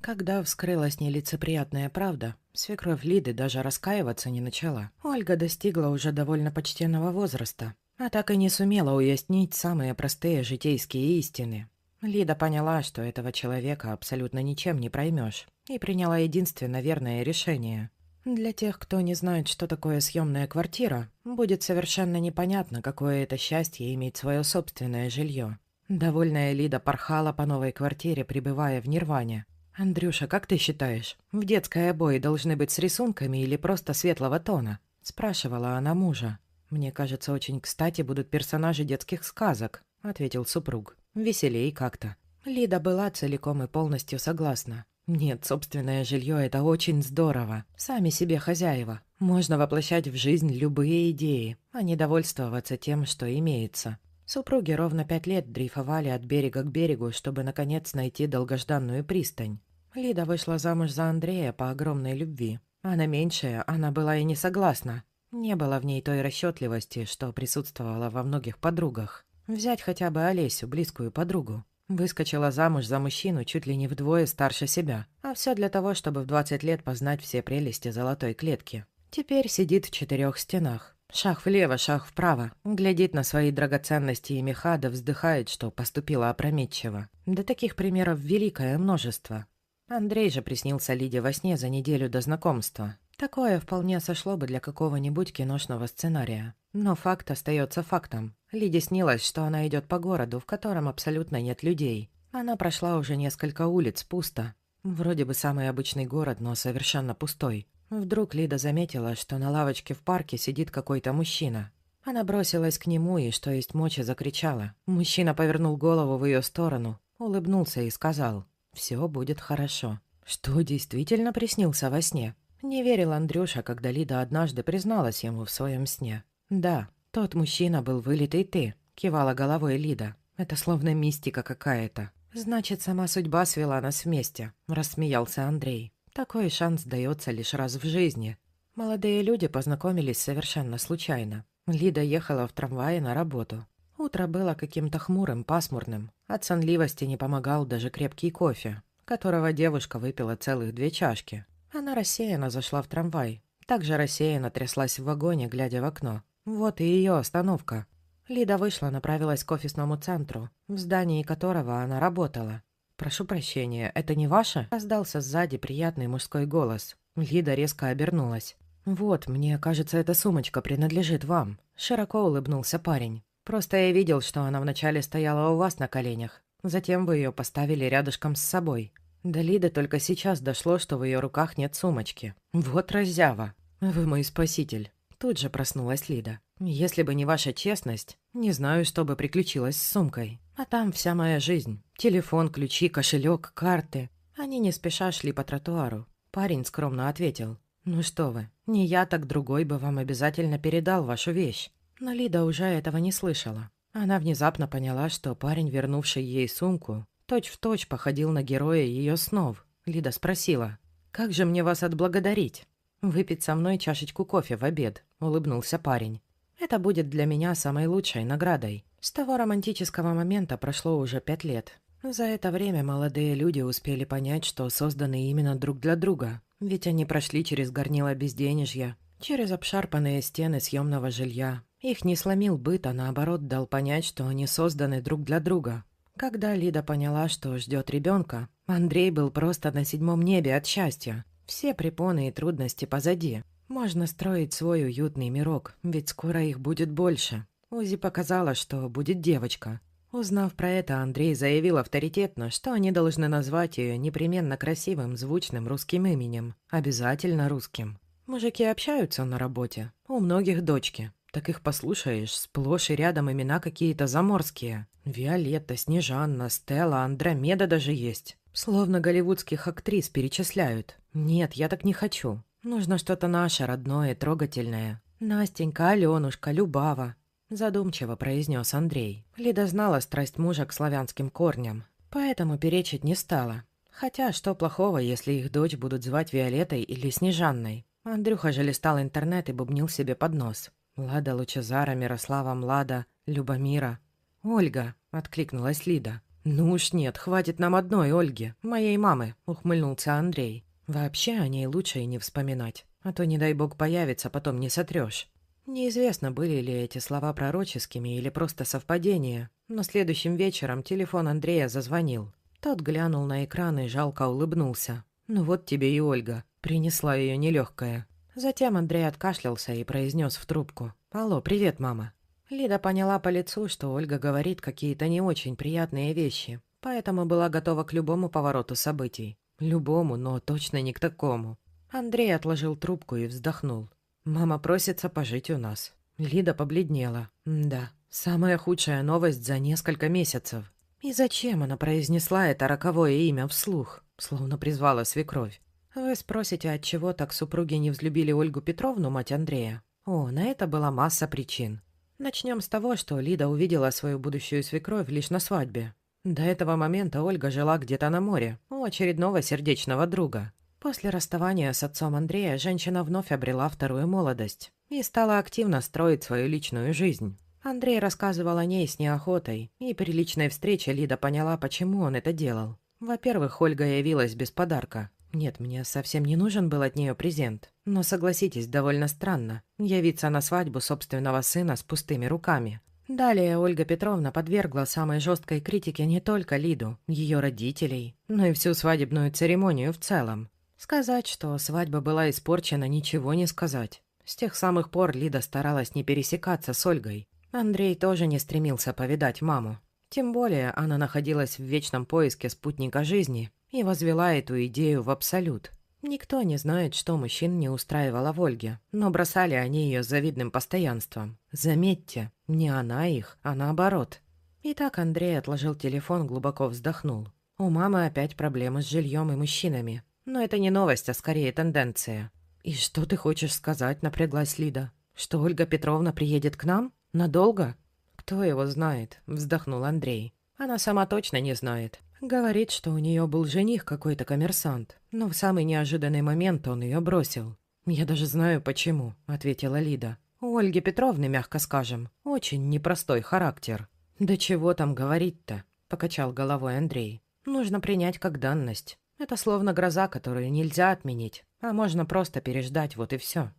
Когда вскрылась нелицеприятная правда, свекровь Лиды даже раскаиваться не начала. Ольга достигла уже довольно почтенного возраста, а так и не сумела уяснить самые простые житейские истины. Лида поняла, что этого человека абсолютно ничем не проймешь, и приняла единственно верное решение. Для тех, кто не знает, что такое съемная квартира, будет совершенно непонятно, какое это счастье иметь свое собственное жилье. Довольная Лида порхала по новой квартире, пребывая в нирване. «Андрюша, как ты считаешь, в детской обои должны быть с рисунками или просто светлого тона?» – спрашивала она мужа. «Мне кажется, очень кстати будут персонажи детских сказок», – ответил супруг. «Веселей как-то». Лида была целиком и полностью согласна. Нет, собственное жилье – это очень здорово. Сами себе хозяева. Можно воплощать в жизнь любые идеи, а не довольствоваться тем, что имеется. Супруги ровно 5 лет дрейфовали от берега к берегу, чтобы, наконец, найти долгожданную пристань. Лида вышла замуж за Андрея по огромной любви. А на меньшее она была и не согласна. Не было в ней той расчетливости, что присутствовала во многих подругах. Взять хотя бы Олесю, близкую подругу. Выскочила замуж за мужчину чуть ли не вдвое старше себя. А все для того, чтобы в 20 лет познать все прелести золотой клетки. Теперь сидит в 4 стенах. Шаг влево, шаг вправо. Глядит на свои драгоценности и меха, да вздыхает, что поступила опрометчиво. Да таких примеров великое множество. Андрей же приснился Лиде во сне за неделю до знакомства. Такое вполне сошло бы для какого-нибудь киношного сценария. Но факт остается фактом. Лиде снилось, что она идет по городу, в котором абсолютно нет людей. Она прошла уже несколько улиц, пусто. Вроде бы самый обычный город, но совершенно пустой. Вдруг Лида заметила, что на лавочке в парке сидит какой-то мужчина. Она бросилась к нему и, что есть мочи, закричала. Мужчина повернул голову в ее сторону, улыбнулся и сказал: «Все будет хорошо». Что действительно приснился во сне? Не верил Андрюша, когда Лида однажды призналась ему в своем сне. «Да, тот мужчина был вылитый ты», — кивала головой Лида. «Это словно мистика какая-то». «Значит, сама судьба свела нас вместе», — рассмеялся Андрей. «Такой шанс дается лишь раз в жизни». Молодые люди познакомились совершенно случайно. Лида ехала в трамвае на работу. Утро было каким-то хмурым, пасмурным. От сонливости не помогал даже крепкий кофе, которого девушка выпила целых 2 чашки. Она рассеянно зашла в трамвай. Также рассеянно тряслась в вагоне, глядя в окно. Вот и ее остановка. Лида вышла, направилась к офисному центру, в здании которого она работала. «Прошу прощения, это не ваше?» – раздался сзади приятный мужской голос. Лида резко обернулась. «Вот, мне кажется, эта сумочка принадлежит вам», – широко улыбнулся парень. «Просто я видел, что она вначале стояла у вас на коленях. Затем вы ее поставили рядышком с собой. До Лиды только сейчас дошло, что в ее руках нет сумочки. Вот раззява. Вы мой спаситель». Тут же проснулась Лида. «Если бы не ваша честность, не знаю, что бы приключилось с сумкой. А там вся моя жизнь. Телефон, ключи, кошелек, карты». Они не спеша шли по тротуару. Парень скромно ответил: «Ну что вы, не я, так другой бы вам обязательно передал вашу вещь». Но Лида уже этого не слышала. Она внезапно поняла, что парень, вернувший ей сумку, точь-в-точь походил на героя ее снов. Лида спросила: «Как же мне вас отблагодарить?» «Выпить со мной чашечку кофе в обед», — улыбнулся парень. «Это будет для меня самой лучшей наградой». С того романтического момента прошло уже 5 лет. За это время молодые люди успели понять, что созданы именно друг для друга. Ведь они прошли через горнило безденежья, через обшарпанные стены съемного жилья. Их не сломил быт, а наоборот дал понять, что они созданы друг для друга. Когда Лида поняла, что ждет ребенка, Андрей был просто на 7-м небе от счастья. Все препоны и трудности позади. Можно строить свой уютный мирок, ведь скоро их будет больше. УЗИ показала, что будет девочка. Узнав про это, Андрей заявил авторитетно, что они должны назвать ее непременно красивым, звучным русским именем. Обязательно русским. Мужики общаются на работе. У многих дочки. Так их послушаешь, сплошь и рядом имена какие-то заморские. Виолетта, Снежанна, Стелла, Андромеда даже есть. Словно голливудских актрис перечисляют. Нет, я так не хочу. Нужно что-то наше, родное, трогательное. Настенька, Аленушка, Любава. Задумчиво произнес Андрей. Лида знала страсть мужа к славянским корням, поэтому перечить не стала. Хотя, что плохого, если их дочь будут звать Виолеттой или Снежанной? Андрюха же листал интернет и бубнил себе под нос. Лада Лучезара, Мирослава Млада, Любомира. «Ольга», — откликнулась Лида. «Ну уж нет, хватит нам одной Ольги, моей мамы», — ухмыльнулся Андрей. «Вообще о ней лучше и не вспоминать, а то, не дай бог, появится, потом не сотрешь». Неизвестно, были ли эти слова пророческими или просто совпадения, но следующим вечером телефон Андрея зазвонил. Тот глянул на экран и жалко улыбнулся. «Ну вот тебе и Ольга», — принесла ее нелегкая. Затем Андрей откашлялся и произнес в трубку: «Алло, привет, мама». Лида поняла по лицу, что Ольга говорит какие-то не очень приятные вещи, поэтому была готова к любому повороту событий. Любому, но точно не к такому. Андрей отложил трубку и вздохнул. «Мама просится пожить у нас». Лида побледнела. Да, самая худшая новость за несколько месяцев. И зачем она произнесла это роковое имя вслух, словно призвала свекровь? Вы спросите, отчего так супруги не взлюбили Ольгу Петровну, мать Андрея? О, на это была масса причин. Начнем с того, что Лида увидела свою будущую свекровь лишь на свадьбе. До этого момента Ольга жила где-то на море, у очередного сердечного друга. После расставания с отцом Андрея женщина вновь обрела вторую молодость и стала активно строить свою личную жизнь. Андрей рассказывал о ней с неохотой, и при личной встрече Лида поняла, почему он это делал. Во-первых, Ольга явилась без подарка. Нет, мне совсем не нужен был от нее презент. Но, согласитесь, довольно странно явиться на свадьбу собственного сына с пустыми руками. Далее Ольга Петровна подвергла самой жесткой критике не только Лиду, ее родителей, но и всю свадебную церемонию в целом. Сказать, что свадьба была испорчена, ничего не сказать. С тех самых пор Лида старалась не пересекаться с Ольгой. Андрей тоже не стремился повидать маму. Тем более она находилась в вечном поиске спутника жизни и возвела эту идею в абсолют. Никто не знает, что мужчин не устраивало в Ольге, но бросали они ее с завидным постоянством. Заметьте, не она их, а наоборот. Итак, Андрей отложил телефон, глубоко вздохнул. У мамы опять проблемы с жильем и мужчинами. Но это не новость, а скорее тенденция. «И что ты хочешь сказать?» — напряглась Лида. «Что Ольга Петровна приедет к нам? Надолго?» «Кто его знает?» — вздохнул Андрей. «Она сама точно не знает. Говорит, что у нее был жених какой-то коммерсант, но в самый неожиданный момент он ее бросил. «Я даже знаю, почему», — ответила Лида. «У Ольги Петровны, мягко скажем, очень непростой характер». «Да чего там говорить-то?» — покачал головой Андрей. «Нужно принять как данность. Это словно гроза, которую нельзя отменить, а можно просто переждать, вот и все».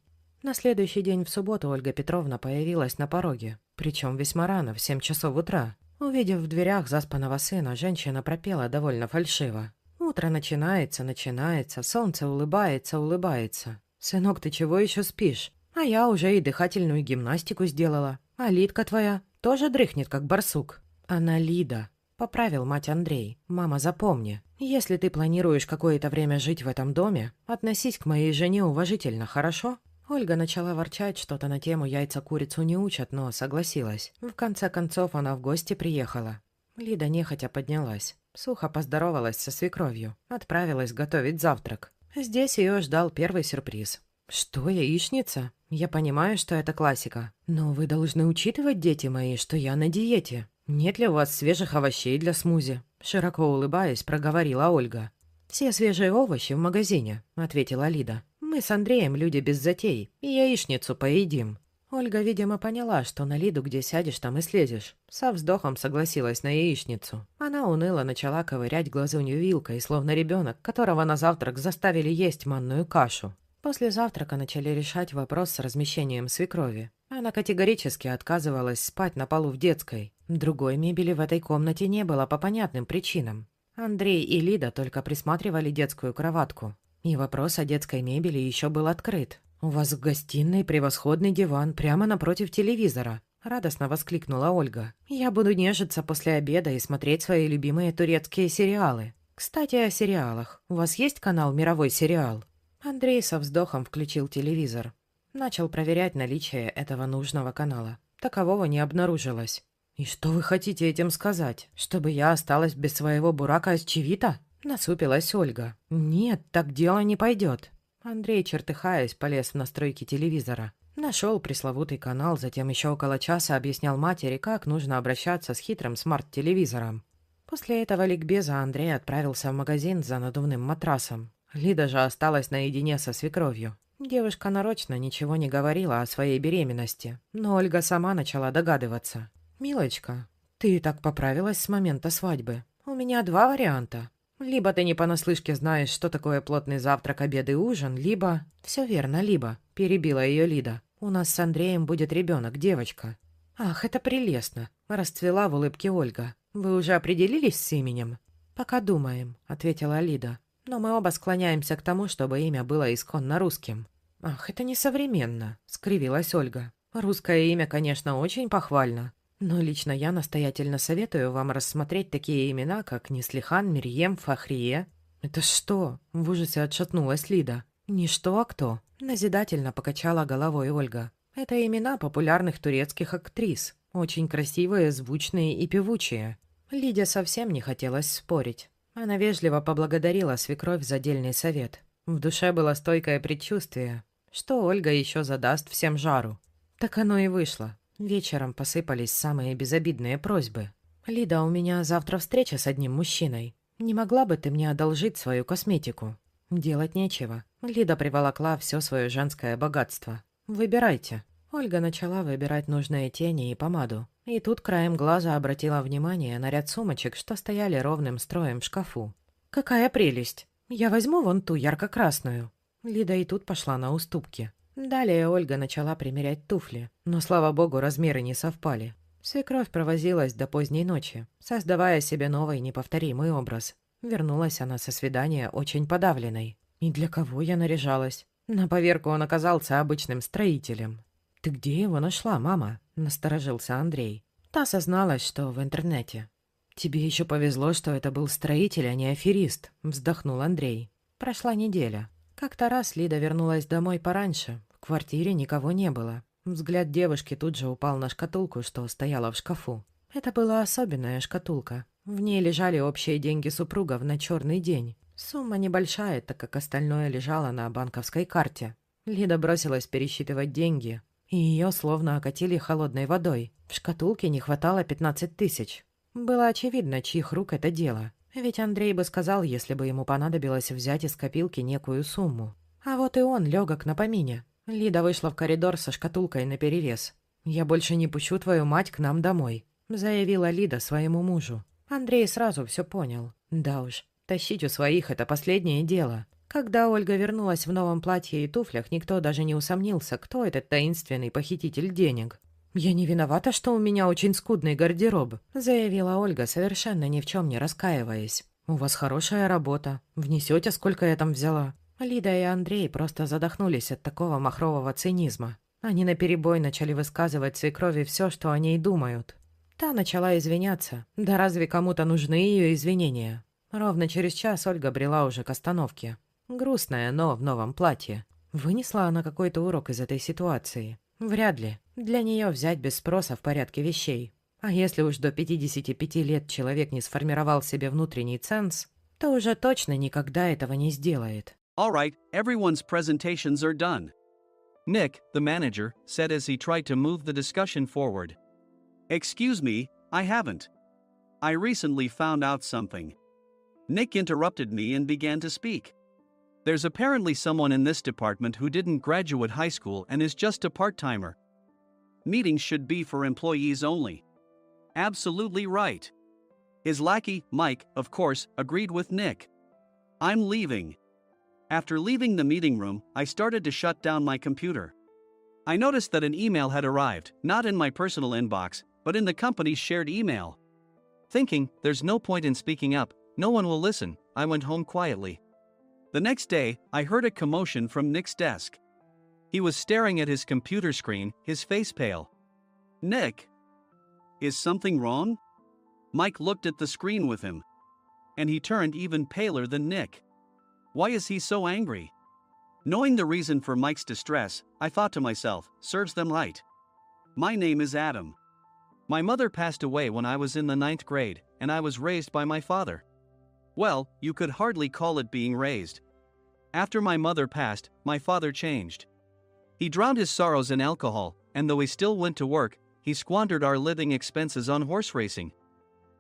На следующий день в субботу Ольга Петровна появилась на пороге, причем весьма рано, в 7 часов утра. Увидев в дверях заспанного сына, женщина пропела довольно фальшиво. «Утро начинается, солнце улыбается. Сынок, ты чего еще спишь? А я уже и дыхательную гимнастику сделала. А Лидка твоя тоже дрыхнет, как барсук». «Она Лида», — поправил мать Андрей. «Мама, запомни, если ты планируешь какое-то время жить в этом доме, относись к моей жене уважительно, хорошо?» Ольга начала ворчать что-то на тему «яйца курицу не учат», но согласилась. В конце концов, она в гости приехала. Лида нехотя поднялась. Сухо поздоровалась со свекровью. Отправилась готовить завтрак. Здесь ее ждал первый сюрприз. «Что, яичница? Я понимаю, что это классика. Но вы должны учитывать, дети мои, что я на диете. Нет ли у вас свежих овощей для смузи?» Широко улыбаясь, проговорила Ольга. «Все свежие овощи в магазине», — ответила Лида. «Мы с Андреем люди без затей, и яичницу поедим». Ольга, видимо, поняла, что на Лиду где сядешь, там и слезешь. Со вздохом согласилась на яичницу. Она уныло начала ковырять глазунью вилкой, словно ребенок, которого на завтрак заставили есть манную кашу. После завтрака начали решать вопрос с размещением свекрови. Она категорически отказывалась спать на полу в детской. Другой мебели в этой комнате не было по понятным причинам. Андрей и Лида только присматривали детскую кроватку. И вопрос о детской мебели еще был открыт. «У вас в гостиной превосходный диван прямо напротив телевизора», — радостно воскликнула Ольга. «Я буду нежиться после обеда и смотреть свои любимые турецкие сериалы. Кстати, о сериалах. У вас есть канал «Мировой сериал»?» Андрей со вздохом включил телевизор. Начал проверять наличие этого нужного канала. Такового не обнаружилось. «И что вы хотите этим сказать? Чтобы я осталась без своего бурака из чивита?» Насупилась Ольга. «Нет, так дело не пойдет». Андрей, чертыхаясь, полез в настройки телевизора. Нашел пресловутый канал, затем еще около часа объяснял матери, как нужно обращаться с хитрым смарт-телевизором. После этого ликбеза Андрей отправился в магазин за надувным матрасом. Лида же осталась наедине со свекровью. Девушка нарочно ничего не говорила о своей беременности, но Ольга сама начала догадываться. «Милочка, ты так поправилась с момента свадьбы. У меня два варианта. Либо ты не понаслышке знаешь, что такое плотный завтрак, обед и ужин, либо... Все верно, либо, перебила ее Лида. У нас с Андреем будет ребенок, девочка. Ах, это прелестно, расцвела в улыбке Ольга. Вы уже определились с именем? Пока думаем, ответила Лида. Но мы оба склоняемся к тому, чтобы имя было исконно русским. Ах, это несовременно, скривилась Ольга. Русское имя, конечно, очень похвально. Но лично я настоятельно советую вам рассмотреть такие имена, как Неслихан, Мирьем, Фахрие. «Это что?» – в ужасе отшатнулась Лида. «Не что, а кто?» – назидательно покачала головой Ольга. «Это имена популярных турецких актрис. Очень красивые, звучные и певучие». Лиде совсем не хотелось спорить. Она вежливо поблагодарила свекровь за дельный совет. В душе было стойкое предчувствие, что Ольга еще задаст всем жару. Так оно и вышло. Вечером посыпались самые безобидные просьбы. «Лида, у меня завтра встреча с одним мужчиной. Не могла бы ты мне одолжить свою косметику?» Делать нечего. Лида приволокла все свое женское богатство. «Выбирайте». Ольга начала выбирать нужные тени и помаду. И тут краем глаза обратила внимание на ряд сумочек, что стояли ровным строем в шкафу. «Какая прелесть! Я возьму вон ту ярко-красную». Лида и тут пошла на уступки. Далее Ольга начала примерять туфли, но, слава богу, размеры не совпали. Свекровь провозилась до поздней ночи, создавая себе новый неповторимый образ. Вернулась она со свидания очень подавленной. И для кого я наряжалась? На поверку он оказался обычным строителем. «Ты где его нашла, мама?» – насторожился Андрей. Та созналась, что в интернете. «Тебе еще повезло, что это был строитель, а не аферист», – вздохнул Андрей. Прошла неделя. Как-то раз Лида вернулась домой пораньше. В квартире никого не было. Взгляд девушки тут же упал на шкатулку, что стояла в шкафу. Это была особенная шкатулка. В ней лежали общие деньги супругов на черный день. Сумма небольшая, так как остальное лежало на банковской карте. Лида бросилась пересчитывать деньги, и ее словно окатили холодной водой. В шкатулке не хватало 15 тысяч. Было очевидно, чьих рук это дело. Ведь Андрей бы сказал, если бы ему понадобилось взять из копилки некую сумму. А вот и он легок на помине. Лида вышла в коридор со шкатулкой наперевес. «Я больше не пущу твою мать к нам домой», — заявила Лида своему мужу. Андрей сразу все понял. Да уж, тащить у своих — это последнее дело. Когда Ольга вернулась в новом платье и туфлях, никто даже не усомнился, кто этот таинственный похититель денег. «Я не виновата, что у меня очень скудный гардероб», — заявила Ольга, совершенно ни в чем не раскаиваясь. «У вас хорошая работа. Внесете, сколько я там взяла?» Лида и Андрей просто задохнулись от такого махрового цинизма. Они наперебой начали высказывать свекрови все, что о ней думают. Та начала извиняться. Да разве кому-то нужны ее извинения? Ровно через час Ольга брела уже к остановке. Грустная, но в новом платье. Вынесла она какой-то урок из этой ситуации? Вряд ли. Для нее взять без спроса в порядке вещей. А если уж до 55 лет человек не сформировал себе внутренний ценз, то уже точно никогда этого не сделает. All right, everyone's presentations are done. Nick, the manager, said as he tried to move the discussion forward. Excuse me, I haven't. I recently found out something. Nick interrupted me and began to speak. There's apparently someone in this department who didn't graduate high school and is just a part-timer. Meetings should be for employees only. Absolutely right. His lackey, Mike, of course, agreed with Nick. I'm leaving. After leaving the meeting room, I started to shut down my computer. I noticed that an email had arrived, not in my personal inbox, but in the company's shared email. Thinking, there's no point in speaking up, no one will listen, I went home quietly. The next day, I heard a commotion from Nick's desk. He was staring at his computer screen, his face pale. Nick? Is something wrong? Mike looked at the screen with him. And he turned even paler than Nick. Why is he so angry? Knowing the reason for Mike's distress, I thought to myself, serves them right. My name is Adam. My mother passed away when I was in the 9th grade, and I was raised by my father. Well, you could hardly call it being raised. After my mother passed, my father changed. He drowned his sorrows in alcohol, and though he still went to work, he squandered our living expenses on horse racing.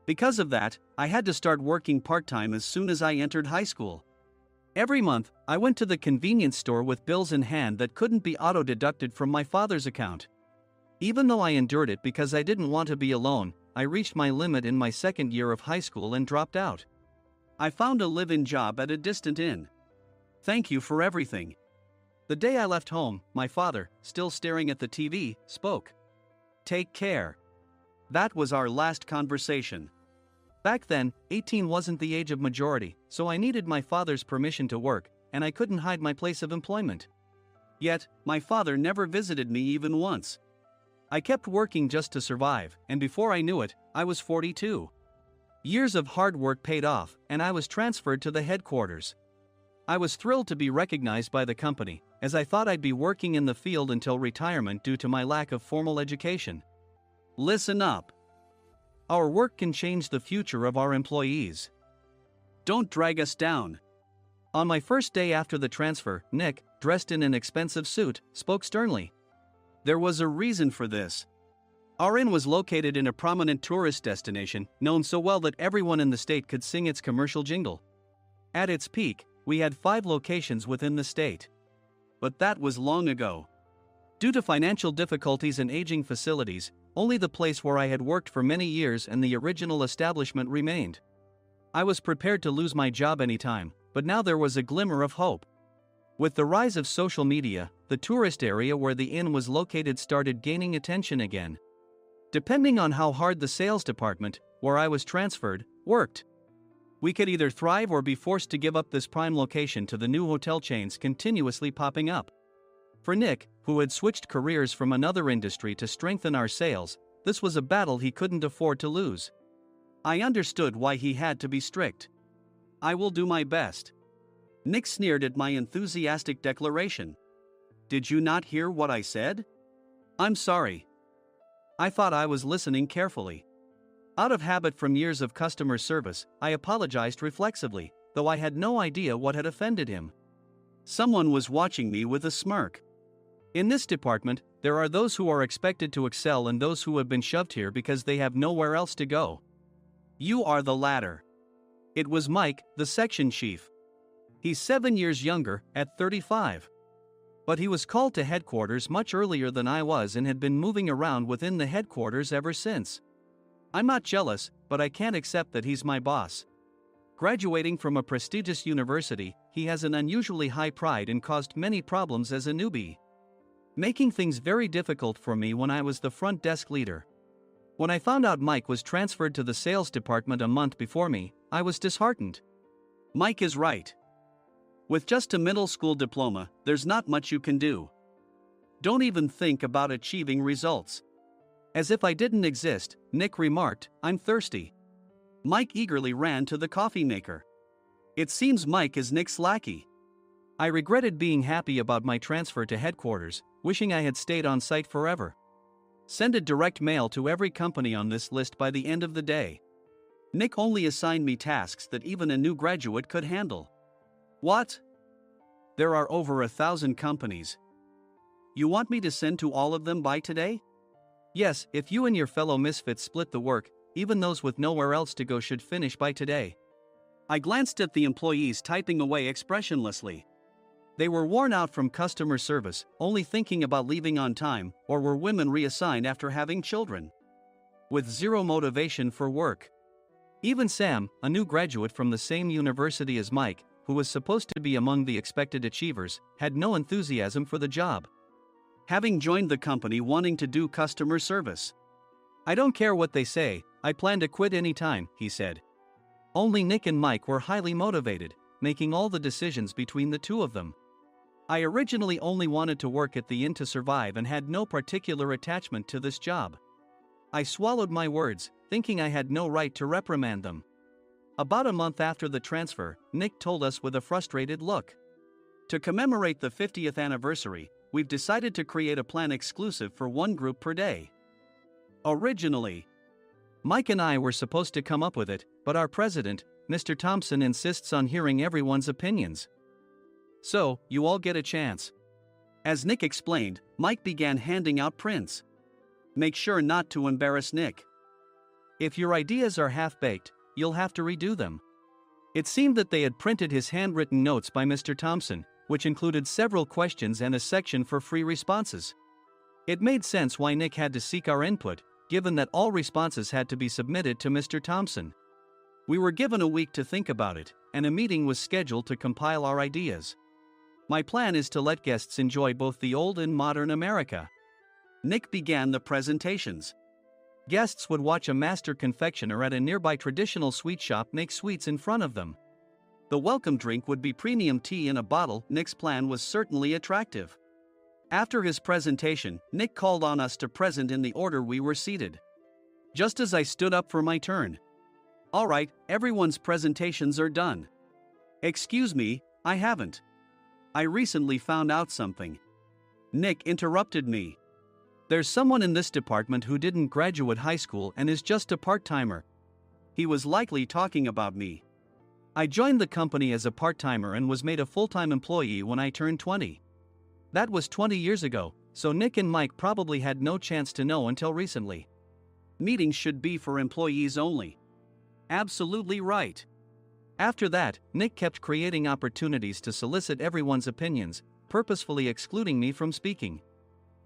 Because of that, I had to start working part-time as soon as I entered high school. Every month, I went to the convenience store with bills in hand that couldn't be auto-deducted from my father's account. Even though I endured it because I didn't want to be alone, I reached my limit in my second year of high school and dropped out. I found a live-in job at a distant inn. Thank you for everything. The day I left home, my father, still staring at the TV, spoke. Take care. That was our last conversation. Back then, 18 wasn't the age of majority, so I needed my father's permission to work, and I couldn't hide my place of employment. Yet, my father never visited me even once. I kept working just to survive, and before I knew it, I was 42. Years of hard work paid off, and I was transferred to the headquarters. I was thrilled to be recognized by the company, as I thought I'd be working in the field until retirement due to my lack of formal education. Listen up. Our work can change the future of our employees. Don't drag us down. On my first day after the transfer, Nick, dressed in an expensive suit, spoke sternly. There was a reason for this. Our inn was located in a prominent tourist destination, known so well that everyone in the state could sing its commercial jingle. At its peak, we had 5 locations within the state. But that was long ago. Due to financial difficulties and aging facilities, only the place where I had worked for many years and the original establishment remained. I was prepared to lose my job anytime, but now there was a glimmer of hope. With the rise of social media, the tourist area where the inn was located started gaining attention again. Depending on how hard the sales department, where I was transferred, worked, we could either thrive or be forced to give up this prime location to the new hotel chains continuously popping up. For Nick, who had switched careers from another industry to strengthen our sales, this was a battle he couldn't afford to lose. I understood why he had to be strict. I will do my best. Nick sneered at my enthusiastic declaration. Did you not hear what I said? I'm sorry. I thought I was listening carefully. Out of habit from years of customer service, I apologized reflexively, though I had no idea what had offended him. Someone was watching me with a smirk. In this department, there are those who are expected to excel and those who have been shoved here because they have nowhere else to go. You are the latter. It was Mike, the section chief. He's 7 years younger, at 35. But he was called to headquarters much earlier than I was and had been moving around within the headquarters ever since. I'm not jealous, but I can't accept that he's my boss. Graduating from a prestigious university, he has an unusually high pride and caused many problems as a newbie, making things very difficult for me when I was the front desk leader. When I found out Mike was transferred to the sales department a month before me, I was disheartened. Mike is right. With just a middle school diploma, there's not much you can do. Don't even think about achieving results. As if I didn't exist, Nick remarked, I'm thirsty. Mike eagerly ran to the coffee maker. It seems Mike is Nick's lackey. I regretted being happy about my transfer to headquarters, wishing I had stayed on site forever. Send a direct mail to every company on this list by the end of the day. Nick only assigned me tasks that even a new graduate could handle. What? There are over 1,000 companies. You want me to send to all of them by today? Yes, if you and your fellow misfits split the work, even those with nowhere else to go should finish by today. I glanced at the employees typing away expressionlessly. They were worn out from customer service, only thinking about leaving on time, or were women reassigned after having children, with zero motivation for work. Even Sam, a new graduate from the same university as Mike, who was supposed to be among the expected achievers, had no enthusiasm for the job, having joined the company wanting to do customer service. I don't care what they say, I plan to quit anytime, he said. Only Nick and Mike were highly motivated, making all the decisions between the two of them. I originally only wanted to work at the inn to survive and had no particular attachment to this job. I swallowed my words, thinking I had no right to reprimand them. About a month after the transfer, Nick told us with a frustrated look. To commemorate the 50th anniversary, we've decided to create a plan exclusive for one group per day. Originally, Mike and I were supposed to come up with it, but our president, Mr. Thompson, insists on hearing everyone's opinions. So, you all get a chance. As Nick explained, Mike began handing out prints. Make sure not to embarrass Nick. If your ideas are half-baked, you'll have to redo them. It seemed that they had printed his handwritten notes by Mr. Thompson, which included several questions and a section for free responses. It made sense why Nick had to seek our input, given that all responses had to be submitted to Mr. Thompson. We were given a week to think about it, and a meeting was scheduled to compile our ideas. My plan is to let guests enjoy both the old and modern America. Nick began the presentations. Guests would watch a master confectioner at a nearby traditional sweet shop make sweets in front of them. The welcome drink would be premium tea in a bottle. Nick's plan was certainly attractive. After his presentation, Nick called on us to present in the order we were seated. Just as I stood up for my turn. "All right, everyone's presentations are done." "Excuse me, I haven't. I recently found out something." Nick interrupted me. "There's someone in this department who didn't graduate high school and is just a part-timer." He was likely talking about me. I joined the company as a part-timer and was made a full-time employee when I turned 20. That was 20 years ago, so Nick and Mike probably had no chance to know until recently. Meetings should be for employees only. Absolutely right. After that, Nick kept creating opportunities to solicit everyone's opinions, purposefully excluding me from speaking.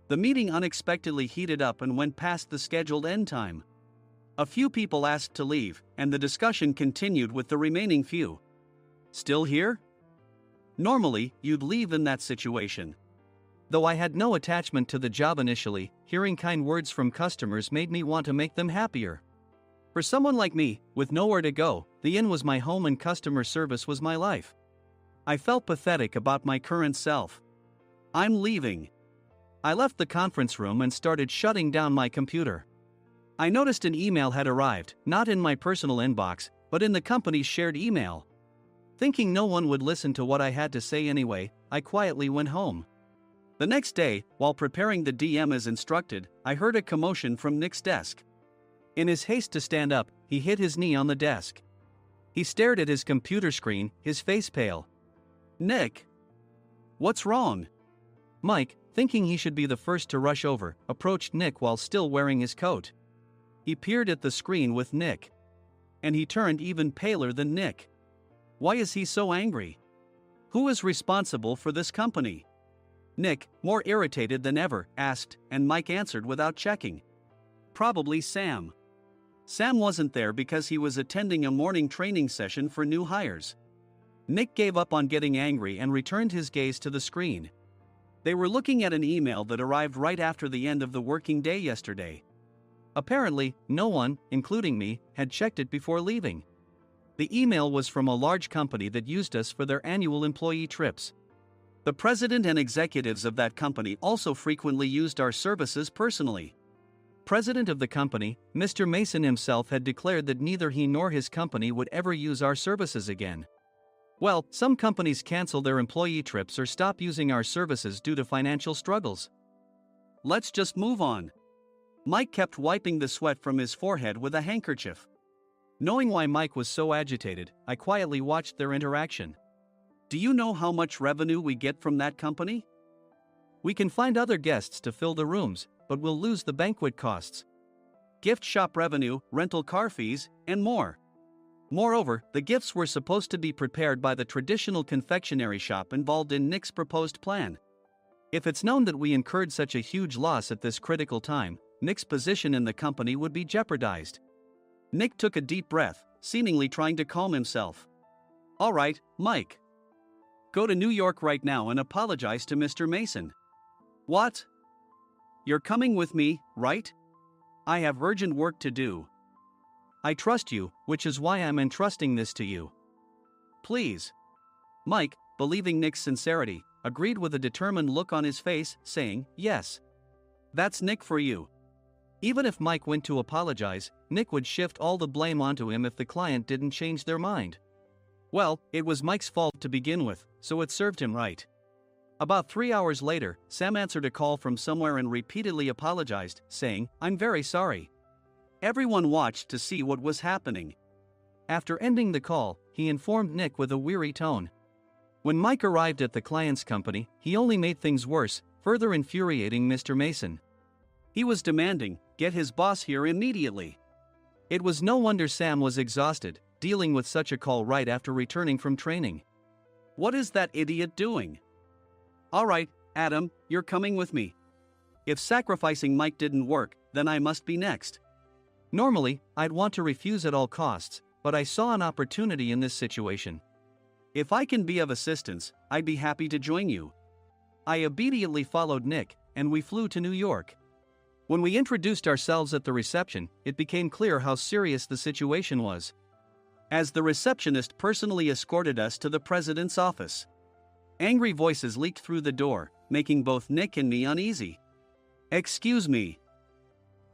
The meeting unexpectedly heated up and went past the scheduled end time. A few people asked to leave, and the discussion continued with the remaining few. "Still here?" Normally, you'd leave in that situation. Though I had no attachment to the job initially, hearing kind words from customers made me want to make them happier. For someone like me, with nowhere to go, the inn was my home and customer service was my life. I felt pathetic about my current self. "I'm leaving." I left the conference room and started shutting down my computer. I noticed an email had arrived, not in my personal inbox, but in the company's shared email. Thinking no one would listen to what I had to say anyway, I quietly went home. The next day, while preparing the DM as instructed, I heard a commotion from Nick's desk. In his haste to stand up, he hit his knee on the desk. He stared at his computer screen, his face pale. "Nick? What's wrong?" Mike, thinking he should be the first to rush over, approached Nick while still wearing his coat. He peered at the screen with Nick. And he turned even paler than Nick. Why is he so angry? Who is responsible for this company? Nick, more irritated than ever, asked, and Mike answered without checking. Probably Sam. Sam wasn't there because he was attending a morning training session for new hires. Nick gave up on getting angry and returned his gaze to the screen. They were looking at an email that arrived right after the end of the working day yesterday. Apparently, no one, including me, had checked it before leaving. The email was from a large company that used us for their annual employee trips. The president and executives of that company also frequently used our services personally. President of the company, Mr. Mason himself, had declared that neither he nor his company would ever use our services again. Well, some companies cancel their employee trips or stop using our services due to financial struggles. Let's just move on. Mike kept wiping the sweat from his forehead with a handkerchief. Knowing why Mike was so agitated, I quietly watched their interaction. Do you know how much revenue we get from that company? We can find other guests to fill the rooms, but we'll lose the banquet costs, gift shop revenue, rental car fees, and more. Moreover, the gifts were supposed to be prepared by the traditional confectionery shop involved in Nick's proposed plan. If it's known that we incurred such a huge loss at this critical time, Nick's position in the company would be jeopardized. Nick took a deep breath, seemingly trying to calm himself. All right, Mike. Go to New York right now and apologize to Mr. Mason. What? You're coming with me, right? I have urgent work to do. I trust you, which is why I'm entrusting this to you. Please. Mike, believing Nick's sincerity, agreed with a determined look on his face, saying, yes. That's Nick for you. Even if Mike went to apologize, Nick would shift all the blame onto him if the client didn't change their mind. Well, it was Mike's fault to begin with, so it served him right. About 3 hours later, Sam answered a call from somewhere and repeatedly apologized, saying, I'm very sorry. Everyone watched to see what was happening. After ending the call, he informed Nick with a weary tone. When Mike arrived at the client's company, he only made things worse, further infuriating Mr. Mason. He was demanding, get his boss here immediately. It was no wonder Sam was exhausted, dealing with such a call right after returning from training. What is that idiot doing? All right, Adam, you're coming with me. If sacrificing Mike didn't work, then I must be next. Normally, I'd want to refuse at all costs, but I saw an opportunity in this situation. If I can be of assistance, I'd be happy to join you. I immediately followed Nick, and we flew to New York. When we introduced ourselves at the reception, it became clear how serious the situation was, as the receptionist personally escorted us to the president's office. Angry voices leaked through the door, making both Nick and me uneasy. "Excuse me.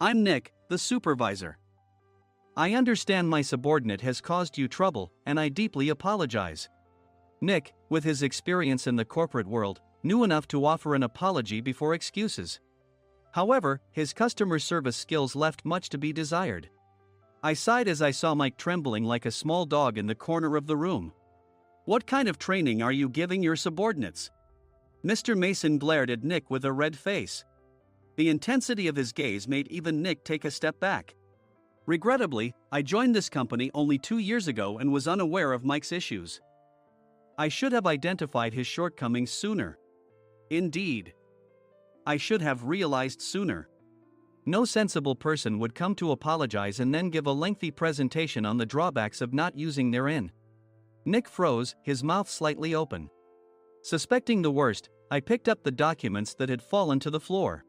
I'm Nick, the supervisor. I understand my subordinate has caused you trouble, and I deeply apologize." Nick, with his experience in the corporate world, knew enough to offer an apology before excuses. However, his customer service skills left much to be desired. I sighed as I saw Mike trembling like a small dog in the corner of the room. "What kind of training are you giving your subordinates?" Mr. Mason glared at Nick with a red face. The intensity of his gaze made even Nick take a step back. Regrettably, I joined this company only 2 years ago and was unaware of Mike's issues. I should have identified his shortcomings sooner. Indeed, I should have realized sooner. No sensible person would come to apologize and then give a lengthy presentation on the drawbacks of not using their in. Nick froze, his mouth slightly open. Suspecting the worst, I picked up the documents that had fallen to the floor.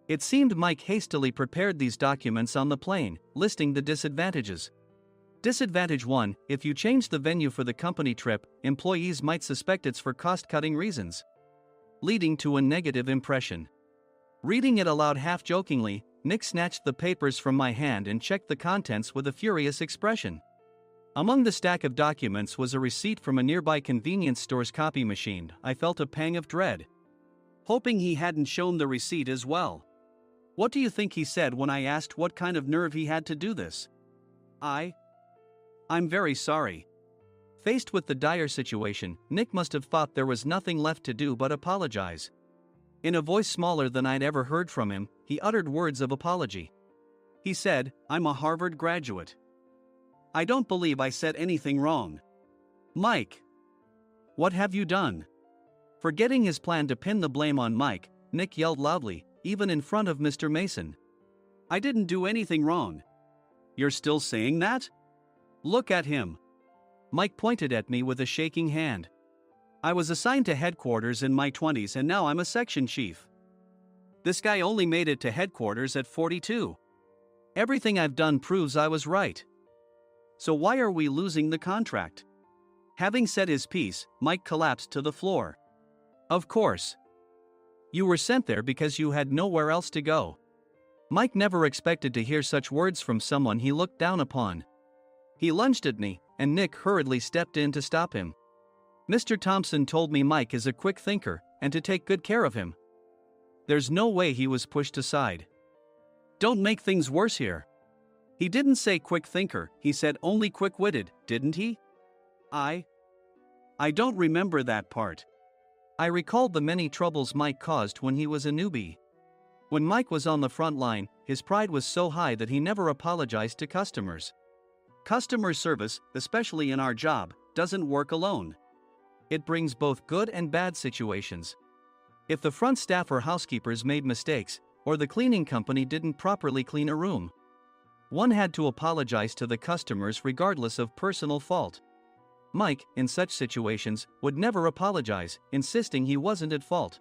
It seemed Mike hastily prepared these documents on the plane, listing the disadvantages. Disadvantage 1: if you change the venue for the company trip, employees might suspect it's for cost-cutting reasons, leading to a negative impression. Reading it aloud half-jokingly, Nick snatched the papers from my hand and checked the contents with a furious expression. Among the stack of documents was a receipt from a nearby convenience store's copy machine. I felt a pang of dread, hoping he hadn't shown the receipt as well. What do you think he said when I asked what kind of nerve he had to do this? I'm very sorry." Faced with the dire situation, Nick must have thought there was nothing left to do but apologize. In a voice smaller than I'd ever heard from him, he uttered words of apology. He said, "I'm a Harvard graduate. I don't believe I said anything wrong." "Mike, what have you done?" Forgetting his plan to pin the blame on Mike, Nick yelled loudly, even in front of Mr. Mason. "I didn't do anything wrong." "You're still saying that? Look at him." Mike pointed at me with a shaking hand. "I was assigned to headquarters in my 20s and now I'm a section chief. This guy only made it to headquarters at 42. Everything I've done proves I was right. So why are we losing the contract?" Having said his piece, Mike collapsed to the floor. "Of course. You were sent there because you had nowhere else to go." Mike never expected to hear such words from someone he looked down upon. He lunged at me, and Nick hurriedly stepped in to stop him. "Mr. Thompson told me Mike is a quick thinker, and to take good care of him." There's no way he was pushed aside. "Don't make things worse here. He didn't say quick thinker, he said only quick-witted, didn't he?" I don't remember that part." I recalled the many troubles Mike caused when he was a newbie. When Mike was on the front line, his pride was so high that he never apologized to customers. Customer service, especially in our job, doesn't work alone. It brings both good and bad situations. If the front staff or housekeepers made mistakes, or the cleaning company didn't properly clean a room, one had to apologize to the customers regardless of personal fault. Mike, in such situations, would never apologize, insisting he wasn't at fault.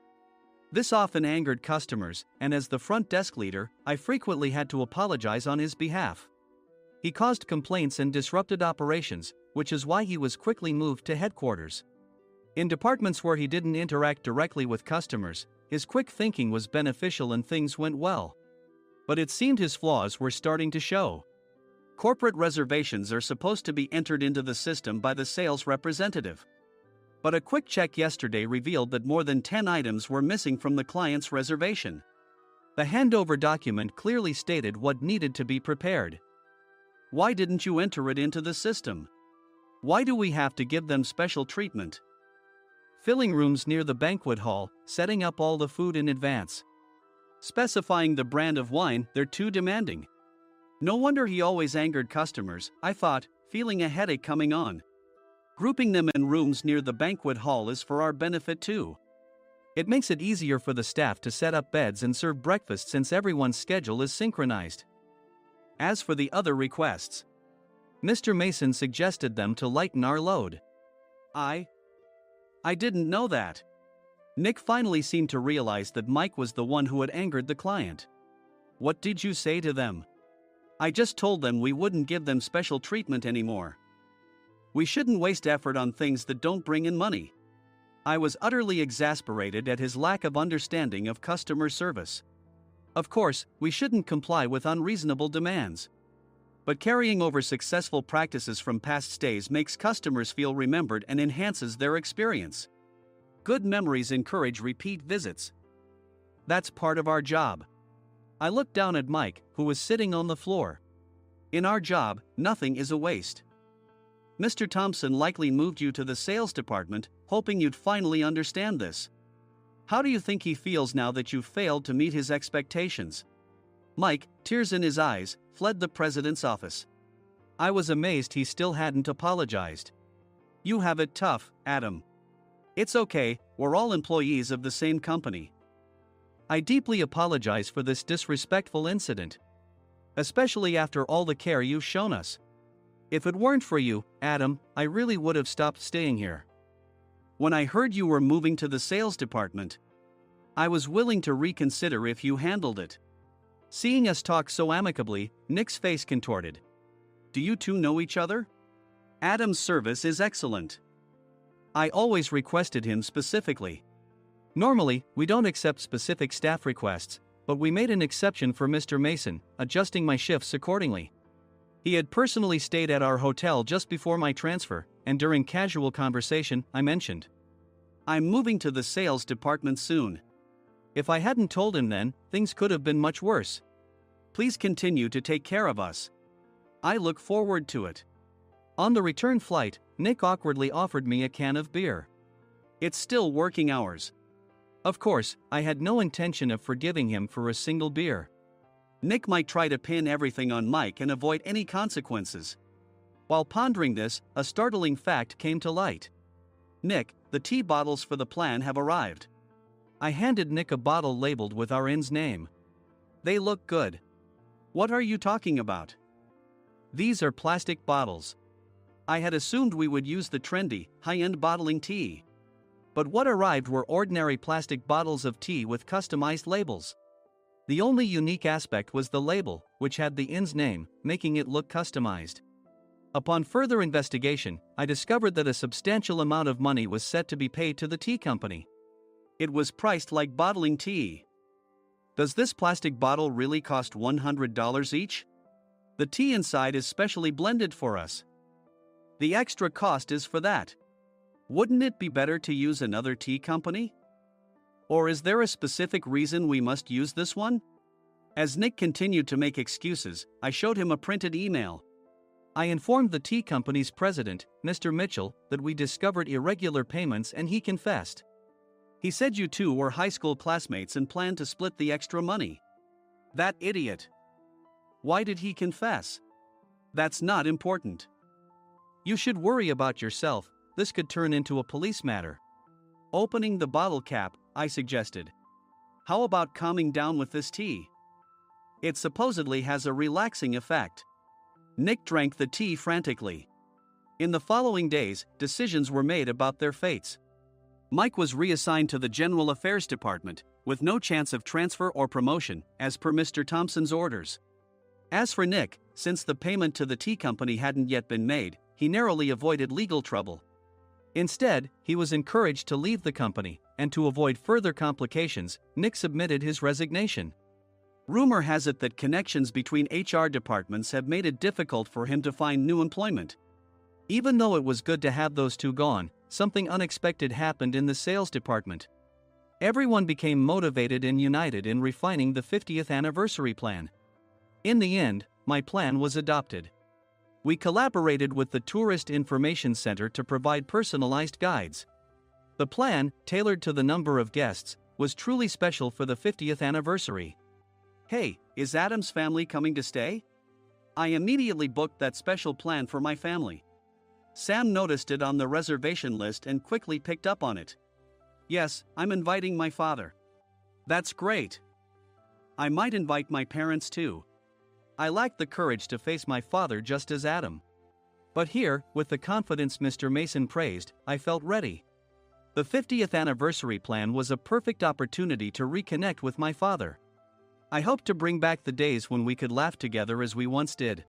This often angered customers, and as the front desk leader, I frequently had to apologize on his behalf. He caused complaints and disrupted operations, which is why he was quickly moved to headquarters. In departments where he didn't interact directly with customers, his quick thinking was beneficial and things went well. But it seemed his flaws were starting to show. Corporate reservations are supposed to be entered into the system by the sales representative. But a quick check yesterday revealed that more than 10 items were missing from the client's reservation. The handover document clearly stated what needed to be prepared. Why didn't you enter it into the system? Why do we have to give them special treatment? Filling rooms near the banquet hall, setting up all the food in advance. Specifying the brand of wine, they're too demanding. No wonder he always angered customers, I thought, feeling a headache coming on. Grouping them in rooms near the banquet hall is for our benefit too. It makes it easier for the staff to set up beds and serve breakfast since everyone's schedule is synchronized. As for the other requests, Mr. Mason suggested them to lighten our load. I didn't know that. Nick finally seemed to realize that Mike was the one who had angered the client. What did you say to them? I just told them we wouldn't give them special treatment anymore. We shouldn't waste effort on things that don't bring in money. I was utterly exasperated at his lack of understanding of customer service. Of course, we shouldn't comply with unreasonable demands. But carrying over successful practices from past stays makes customers feel remembered and enhances their experience. Good memories encourage repeat visits. That's part of our job. I looked down at Mike, who was sitting on the floor. In our job, nothing is a waste. Mr. Thompson likely moved you to the sales department, hoping you'd finally understand this. How do you think he feels now that you've failed to meet his expectations? Mike, tears in his eyes, fled the president's office. I was amazed he still hadn't apologized. You have it tough, Adam. It's okay, we're all employees of the same company. I deeply apologize for this disrespectful incident. Especially after all the care you've shown us. If it weren't for you, Adam, I really would have stopped staying here. When I heard you were moving to the sales department, I was willing to reconsider if you handled it. Seeing us talk so amicably, Nick's face contorted. Do you two know each other? Adam's service is excellent. I always requested him specifically. Normally, we don't accept specific staff requests, but we made an exception for Mr. Mason, adjusting my shifts accordingly. He had personally stayed at our hotel just before my transfer, and during casual conversation, I mentioned, I'm moving to the sales department soon. If I hadn't told him then, things could have been much worse. Please continue to take care of us. I look forward to it. On the return flight, Nick awkwardly offered me a can of beer. It's still working hours. Of course, I had no intention of forgiving him for a single beer. Nick might try to pin everything on Mike and avoid any consequences. While pondering this, a startling fact came to light. Nick, the tea bottles for the plan have arrived. I handed Nick a bottle labeled with our inn's name. They look good. What are you talking about? These are plastic bottles. I had assumed we would use the trendy, high-end bottling tea. But what arrived were ordinary plastic bottles of tea with customized labels. The only unique aspect was the label, which had the inn's name, making it look customized. Upon further investigation, I discovered that a substantial amount of money was set to be paid to the tea company. It was priced like bottling tea. Does this plastic bottle really cost $100 each? The tea inside is specially blended for us. The extra cost is for that. Wouldn't it be better to use another tea company? Or is there a specific reason we must use this one? As Nick continued to make excuses, I showed him a printed email. I informed the tea company's president, Mr. Mitchell, that we discovered irregular payments and he confessed. He said you two were high school classmates and planned to split the extra money. That idiot. Why did he confess? That's not important. You should worry about yourself, this could turn into a police matter. Opening the bottle cap, I suggested. How about calming down with this tea? It supposedly has a relaxing effect. Nick drank the tea frantically. In the following days, decisions were made about their fates. Mike was reassigned to the General Affairs Department, with no chance of transfer or promotion, as per Mr. Thompson's orders. As for Nick, since the payment to the tea company hadn't yet been made, he narrowly avoided legal trouble. Instead, he was encouraged to leave the company, and to avoid further complications, Nick submitted his resignation. Rumor has it that connections between HR departments have made it difficult for him to find new employment. Even though it was good to have those two gone, something unexpected happened in the sales department. Everyone became motivated and united in refining the 50th anniversary plan. In the end, my plan was adopted. We collaborated with the Tourist Information Center to provide personalized guides. The plan, tailored to the number of guests, was truly special for the 50th anniversary. Hey, is Adam's family coming to stay? I immediately booked that special plan for my family. Sam noticed it on the reservation list and quickly picked up on it. Yes, I'm inviting my father. That's great. I might invite my parents too. I lacked the courage to face my father just as Adam. But here, with the confidence Mr. Mason praised, I felt ready. The 50th anniversary plan was a perfect opportunity to reconnect with my father. I hoped to bring back the days when we could laugh together as we once did.